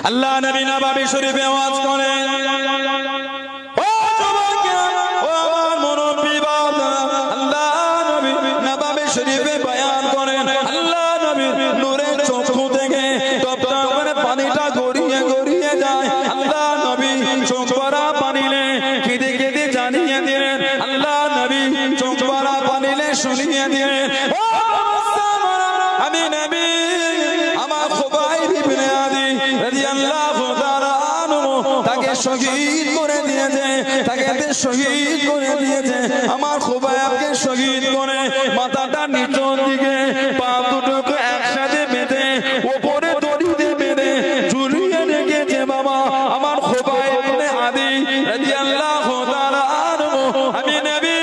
আল্লাহ নবী নববী শরীফে ওয়াজ করেন, ও যুবকেরা, ও আমার মুরব্বি বাবা, আল্লাহ নবী নববী শরীফে বয়ান করেন, আল্লাহ নবী নূরের চক্ষু থেকে টপ টপ করে পানিটা গড়িয়ে গড়িয়ে যায়। আল্লাহ নবী চোখ ভরা পানিলে কেঁদে কেঁদে জানিয়ে দিলেন, আল্লাহ নবী চোখ ভরা পানিলে শুনিয়ে দিলেন, আমি নবী আমার খুবাইব ইবনে আদি রাদিয়াল্লাহু তাআলা আনহু তাকে শহীদ করে দিয়েছে, তাকে শহীদ করে দিয়েছে। আমার খুবাইবকে শহীদ করে মাথাটা নিচের দিকে, পা দুটোকে একসাথে বেঁধে উপরে দড়ি দিয়ে বেঁধে ঝুলিয়ে রেখেছে বাবা আমার খুবাইব ইবনে আদি রাদিয়াল্লাহু তাআলা আনহু। আমি নবী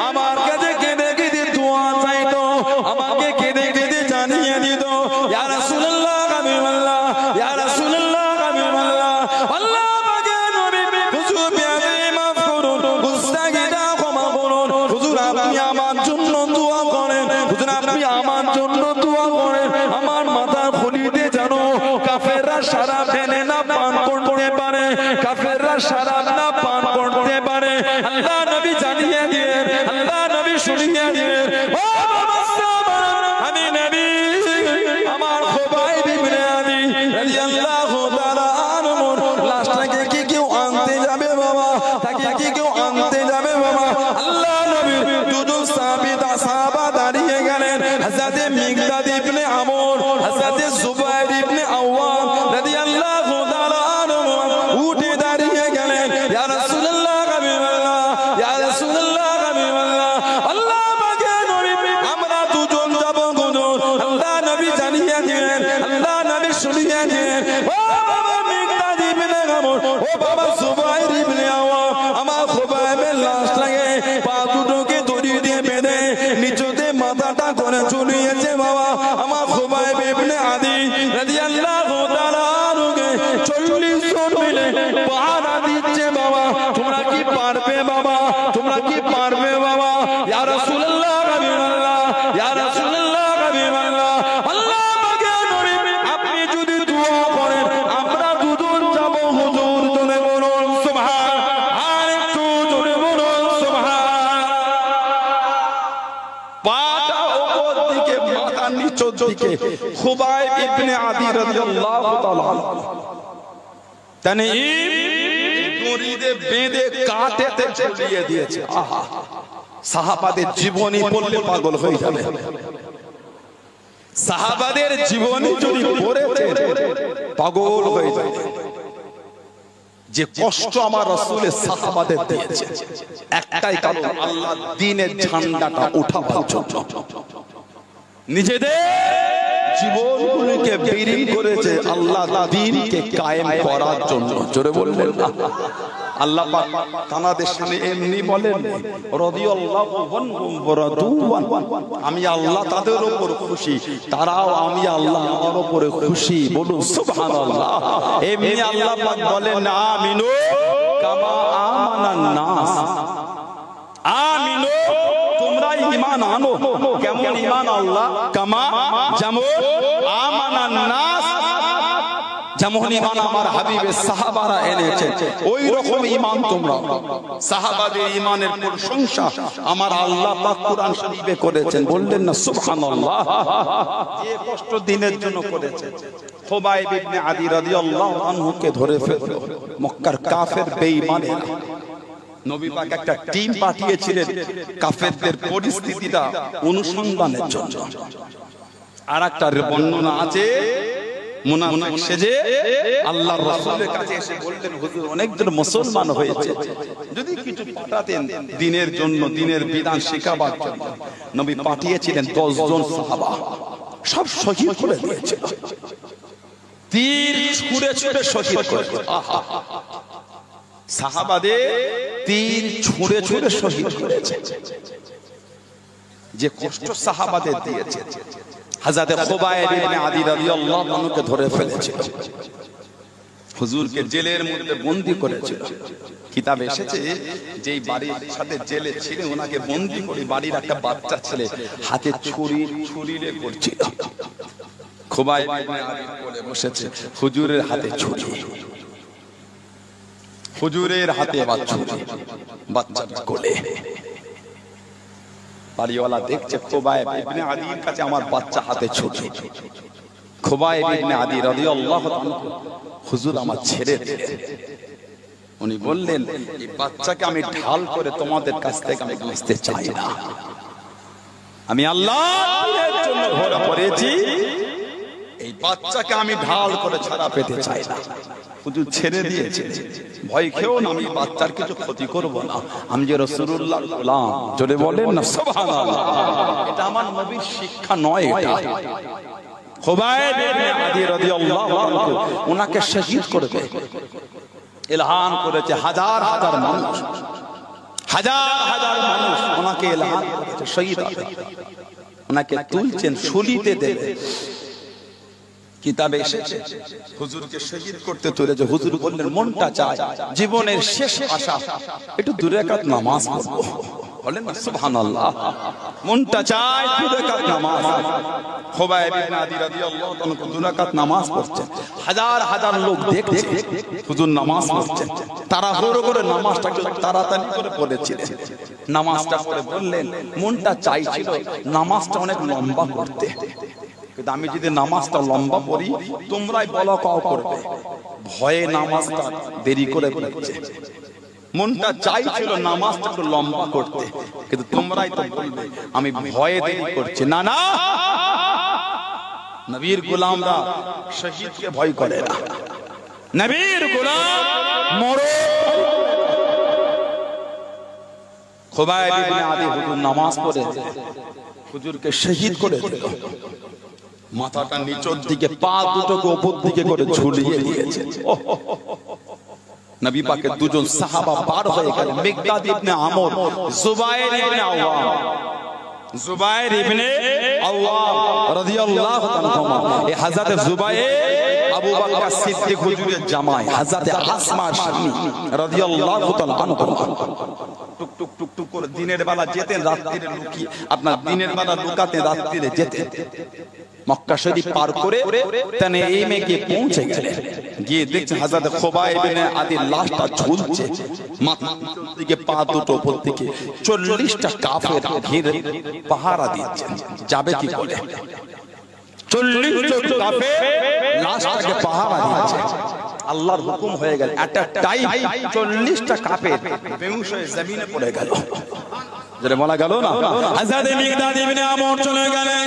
আমার কাছে কেঁদে কেঁদে দোয়া চাইতো, আমাকে কেঁদে কেঁদে জানিয়ে দিত, ইয়া রাসূলুল্লাহ হাবিবাল্লাহ, ইয়া রাসূলুল্লাহ হাবিবাল্লাহ, আল্লাহ পাকে নবী হুজুর বিয়াদে মাফ করুন, গুস্তাগিরা ক্ষমা করুন, হুজুর আপনি আমার জন্য দোয়া করেন, হুজুর আপনি আমার জন্য দোয়া করেন, আমার মাথার খুলিতে যেন কাফেররা শরাব ঢেলে না পান করতে পারে, কাফেররা শরাব না পান করতে পারে। আল্লাহ নবী জানিয়ে দিলেন, আল্লাহ নবী শুনিয়ে দিলেন, ও আমি নবী আমার খুবাইব ইবনে আদি রাদিয়াল্লাহু তাআলা আনহুর লাশটাকে কি কেউ আনতে যাবে বাবা, তাকে কি কেউ আনতে যাবে বাবা? আল্লাহ নবী দুজন সাহাবা দাঁড়িয়ে গেলেন, হযরত মিকদাদ ইবনে আমর, হযরত জুবাইর ইবনে আওয়াম রাদিয়াল্লাহু তাআলা আনহু উঠে দাঁড়িয়ে গেলেন, ইয়া রাসূলুল্লাহ হাবিবাল্লাহ, ইয়া রাসূলুল্লাহ হাবিবাল্লাহ, আল্লাহ পাকে নবী আমরা দুজন যাব হুজুর। আল্লাহ নবী জানিয়ে দিলেন, আল্লাহ নবী শুনিয়ে দিলেন, ও বাবা মিকদাদ ইবনে আমর, ও বাবা জুবাইর ইবনে আওয়াম, আমার খুবাইবের লাশ লাগে পা দুটোকে দড়ি দিয়ে বেঁধে নিচেতে মাথাটা করে ঝুলিয়েছে বাবা আমার খুবাইব ইবনে আদি রাদিয়াল্লাহু তাআলা আনহুকে 40 জন মিলে পাহারা দিচ্ছে বাবা। তোমরা কি পারবে বাবা? তোমরা কি পারবে বাবা? ইয়া রাসূলুল্লাহ হাবিবাল্লাহ, ইয়া রাসূলুল্লাহ হাবিবাল্লাহ, আল্লাহ পাকে নবী আপনি যদি দোয়া করেন আমরা দুজন যাব হুজুর। জোরে বলুন সুবহান, আর একটু জোরে বলুন সুবহান। পাটা উপর দিকে মাথা নিচের দিকে খুবাইব ইবনে আদি রাদিয়াল্লাহু তাআলা তানঈম দড়িতে বেঁধে কাটেতে ঝুলিয়ে দিয়েছে। আহা, সাহাবাদের জীবনী পড়লে পাগল হয়ে যাবে। সাহাবাদের জীবনী যদি পড়েছে পাগল হয়ে যাবে। যে কষ্ট আমার রাসূলের সাহাবাদের দিয়েছে একটাই কারণ, আল্লাহ দ্বীনের ঝান্ডাটা ওঠাবার জন্য নিজেদের জীবনগুলোকে বিলীন করেছে আল্লাহ দ্বীনকে কায়েম করার জন্য। জোরে বলবেন না? আল্লাহ পাক তাদের সামনে এমনি বলেন, রাদিয়াল্লাহু আনহুম ওয়া রাদু আনহু, আমি আল্লাহ তাদের উপর খুশি, তারাও আমি আল্লাহ আমার উপরে খুশি। বলুন সুবহানাল্লাহ। এমনি আল্লাহ পাক বলেন, আমিনু কামা আমানান নাস, আমিনু তোমরা ঈমান আনো। কেমন ঈমান? আল্লাহ কামা যেমন আমানান নাস, যেমন ঈমান আমার হাবিবের সাহাবারা এনেছে ওই রকম ঈমান তোমরা। সাহাবাদের ঈমানের প্রশংসা আমার আল্লাহ পাক কুরআন শরীফে করেছেন। বললেন না সুবহানাল্লাহ? যে কষ্ট দিনের জন্য করেছে। খুবাইব ইবনে আদি রাদিয়াল্লাহু আনহুকে ধরে ফেলল মক্কার কাফের বেঈমানেরা। নবী পাক একটা টিম পাঠিয়েছিলেন কাফেরদের পরিস্থিতিটা অনুসন্ধানের জন্য। আর একটা বর্ণনা আছে, মুনাফিক সেজে আল্লাহর রাসূলের কাছে এসে বললেন, হুজুর অনেকজন মুসলমান হয়েছে, যদি কিছু পাঠাতেন দ্বীনের জন্য, দ্বীনের বিধান শেখাবার জন্য। নবী পাঠিয়েছিলেন 10 জন সাহাবা, সব শহীদ করে দিয়েছিল, তীর ছুঁড়ে ছুঁড়ে শহীদ করেছে। আহা, সাহাবাদের তীর ছুঁড়ে ছুঁড়ে শহীদ করেছে। যে কষ্ট সাহাবাদের দিয়েছে, হযরত খুবাইব ইবনে আদি রাদিয়াল্লাহু আনহুকে ধরে ফেলেছিল, হুজুরকে জেলের মধ্যে বন্দী করেছিল। কিতাবে এসেছে যেই বাড়ির সাথে জেলে ছিলেন ওনাকে বন্দী করে বাড়ির একটা বাচ্চা ছেলে হাতে ছুরি ছুরিলে করছিল। খুবাইব ইবনে আদির কোলে বসেছে, হুজুরের হাতে ছুরি, হুজুরের হাতে বাচ্চাটা কোলে। বাড়িওয়ালা দেখছে খুবাইব ইবনে আদির কাছে আমার বাচ্চা হাতে ছুরি। খুবাইব ইবনে আদি রাদিয়াল্লাহু তাআলা, হুজুর আমার ছেড়ে দিলেন। উনি বললেন, এই বাচ্চাকে আমি ঢাল করে তোমাদের কাছ থেকে আমি বাঁচতে চাই না, আমি আল্লাহর জন্য ঘোড়া পড়েছি, এই বাচ্চাকে আমি ঢাল করে ছাড়া পেতে চাই না। হুজুর ছেড়ে দিয়েছে, ভয় খেও না, আমি বাচ্চার কিছু ক্ষতি করব না, আমি যে রাসূলুল্লাহর গোলাম। জোরে বলেন না সুবহানাল্লাহ। এটা আমার নবীর শিক্ষা নয়, এটা খুবাইব ইবনে আদি রাদিয়াল্লাহু আনহু ওনাকে শহীদ করবে এলান করেছে। হাজার হাজার মানুষ, হাজার হাজার মানুষ ওনাকে এলান করেছে শহীদ হবে। ওনাকে তুলছেন, শুলিতে দেবে। কিতাবে এসেছে হুজুরকে শহীদ করতে তুলেছে। হুজুর বললেন, মনটা চায় জীবনের শেষ আশা একটু 2 রাকাত নামাজ পড়বো। বলেন না সুবহানাল্লাহ। মনটা চায় 2 রাকাত নামাজ। খুবাইব ইবনে আদি রাদিয়াল্লাহু তাআলা 2 রাকাত নামাজ পড়ছেন, হাজার হাজার লোক দেখছে হুজুর নামাজ পড়ছেন। তাড়াহুড়ো করে নামাজটা তাড়াতাড়ি করে পড়েছিলেন। নামাজটা পড়ে বললেন, মনটা চাইছিল নামাজটা অনেক লম্বা করতে, কিন্তু আমি যদি নামাজটা লম্বা পড়ি তোমরাই বলা কাও করবে, ভয়ে নামাজটা দেরি করে পড়ছে। মনটা চাইছিল নামাজটা একটু লম্বা করতে, কিন্তু তোমরাই তো বলবে আমি ভয়ে দেরি করছি। না না, নবীর গোলামরা শহীদকে ভয় করে না, নবীর গোলাম মরে। খুবাইব ইবনে আদি হুজুর নামাজ পড়ে হুজুরকে শহীদ করে দিল। মাথাটা নিচের দিকে, পা দুটোকে উপর দিকে করে ঝুলিয়ে দিয়েছে। নবী পাকের 2 জন সাহাবা পার হয়ে গেল, মিকদাদ ইবনে আমর, জুবায়ের ইবনে আওয়াম। জুবায়ের ইবনে আওয়াম রাদিয়াল্লাহু তাআলা, এই হযরত জুবায়ের আবু বকর সিদ্দিক হুজুরের জামাই, হযরত আসমা স্বামী রাদিয়াল্লাহু তাআলা আনহু। টুক টুক টুক টুক করে দিনের বেলা যেতেন, রাত্রিরে লুকিয়ে, আপনার দিনের বেলা লুকাতে রাত্রিরে যেতেন। মক্কা শরীফ পার করে তানঈমে গিয়ে পৌঁছে গেলেন। গিয়ে দেখছেন হযরত খুবাইব ইবনে আদির লাশটা ঝুলছে, মাথা দিকে পা দুটো উপর দিকে। 40টা কাফের ঘিরে পাহারা দিচ্ছেন, যাবে কি করে? 40 জন কাফের লাশটাকে পাহারা দিচ্ছে। আল্লাহর হুকুম হয়ে গেল, একটা টাইম 40টা কাফের বেহুশ হয়ে জমিনে পড়ে গেল। যারা বলা গেল না, হযরত মিকদাদ ইবনে আমর চলে গেলেন,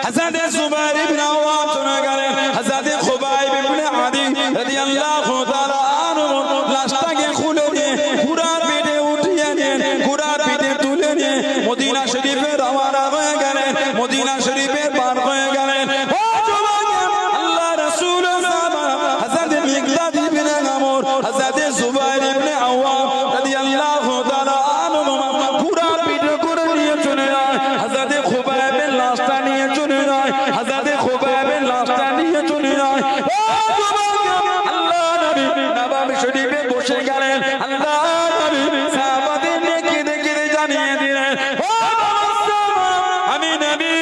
হযরত জুবায়ের ইবনে আওয়াম চলে গেলেন, হযরত খুবাইব ইবনে আদি রাদিয়াল্লাহু তাআলা আনহু লাশটাকে খুলে দিয়ে ঘোড়ার পিঠে উঠিয়ে নিয়ে, ঘোড়ার পিঠে তুলে নিয়ে মদিনা শরীফে রওনা হয়ে গেলেন। মদিনা শরীফে পার হয়ে গেলেন। ও যুবক, আল্লাহ রাসূল হযরত মিকদাদ ইবনে আমর, হযরত জুবায়ের ইবনে আওয়াম রাদিয়াল্লাহু তাআলা আনহু ঘোড়ার পিঠে করে নিয়ে চলে যায়। হযরত খুবাইবের লাশটা নিয়ে চলে যায়, হযরত খুবাইবের লাশটা নিয়ে চলে যায়। ও যুবক, আল্লাহ নবী নববী শরীফে বসে গেলেন। আল্লাহ নবী সাহাবাদের দেখে দেখে জানিয়ে দিলেন, ও আমি নবী,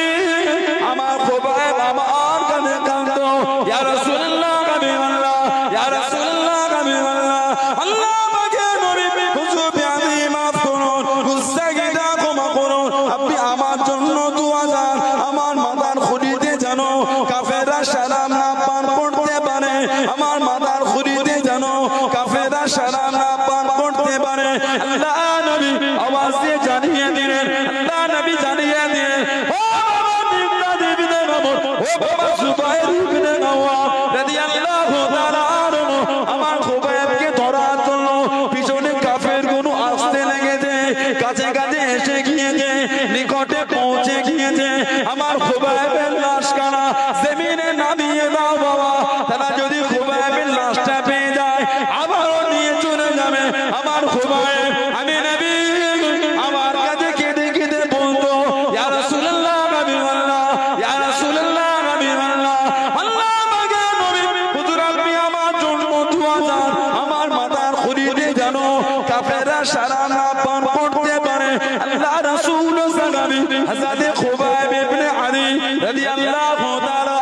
আমার খুবাইব আমার কাছে কাঁদতো, ইয়া রাসূলুল্লাহ হাবিবাল্লাহ, ইয়া রাসূলুল্লাহ হাবিবাল্লাহ, আল্লাহ আমাকে নবী হুজুর বিআদি মাফ করুন, গুস্তাগিদা ক্ষমা করুন, আপনি আমার জন্য দোয়া চান, আমার মাথার খুলিতে যেন কাফেররা সালাম না পান করতে পারে, আমার মাথার খুলিতে যেন কাফেররা সালাম না পান করতে পারে। আল্লাহ নবী আওয়াজ দিয়ে জানিয়ে দিলেন, আল্লাহ নবী জানিয়ে দিলেন, ও বাবা মিকদাদ ইবনে আমর, ও বাবা জুবায়ের ইবনে আওয়াম রাদিয়াল্লাহু তাআলা আনহু, আমার খুবাইবকে ধরার জন্য পিছনে কাফেরগুলো আসতে লেগেছে, কাছে কাছে এসে গিয়েছে, নিকটে পৌঁছে গিয়েছে। আমার খুবাইবের লাশখানা জমিনে নামিয়ে দাও বাবা, তারা যদি খুবাইবের লাশটা পেয়ে যায় আবারও নিয়ে চলে যাবে। আমার খুবাইব, আমি নবী, আমার কাছে কেঁদে কেঁদে বলতো, ইয়া রাসূলুল্লাহ হাবিবাল্লাহ, ইয়া রাসূলুল্লাহ হাবিবাল্লাহ, আল্লাহ আমাকে নবী হুজুর আপনি আমার জন্য দোয়া চান, আমার মাথার খুলিতে যেন কাফেররা সালাম না পান করতে পারে। আল্লাহ রাসূল সাহাবী হযরত খুবাইব ইবনে আদি রাদিয়াল্লাহু তাআলা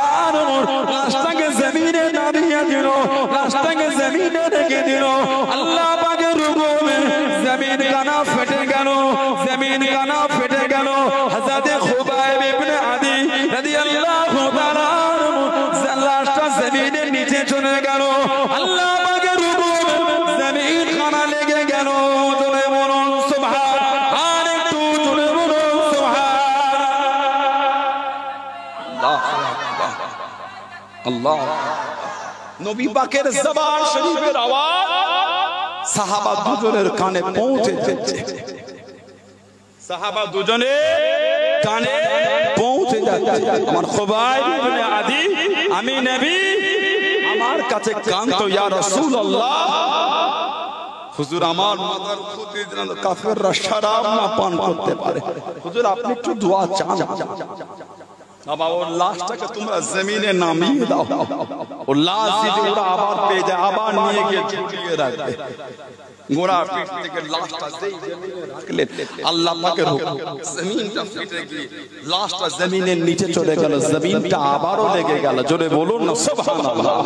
দিল, লাশটাকে জমিনে রেখে দিল। আল্লাহ পাকের হুকুমে জমিন কানা ফেটে গেল, জমিন কানা ফেটে গেল। হযরত খুবাইব ইবনে আদি রাদিয়াল্লাহু তাআলা লাশটা জমিনের নিচে চলে গেল। আল্লাহ পাকের হুকুমে জমিন কানা লেগে গেল। জোরে বলুন সুবহান, আর একটু জোরে বলুন সুবহান। আল্লাহ নবী পাকের জবান শরীফের আওয়াজ সাহাবা দুজনের কানে পৌঁছেছে, সাহাবা দুজনের কানে পৌঁছে যাচ্ছে। আমার খুবাইব ইবনে আদি, আমি নবী, আমার কাছে কান্ত ইয়া রাসূলুল্লাহ, হুজুর আমার মাথার খুঁটি যেন কাফেররা শরাব না পান করতে পারে, হুজুর আপনি একটু দোয়া চান। বাবা ওর লাশটাকে তোমরা জমিনে নামিয়ে দাও, ও লাশ যদি ওরা আবার পেয়ে যায় আবার নিয়ে গিয়ে ঝুলিয়ে রাখবে। গোড়া পিঠ থেকে লাশটা যেই জমিনে রাখলেন, আল্লাহ পাকের হুকুম জমিনটা ফেটে গিয়ে লাশটা জমিনের নিচে চলে গেল, জমিনটা আবারও লেগে গেল। জোরে বলুন না সুবহানাল্লাহ।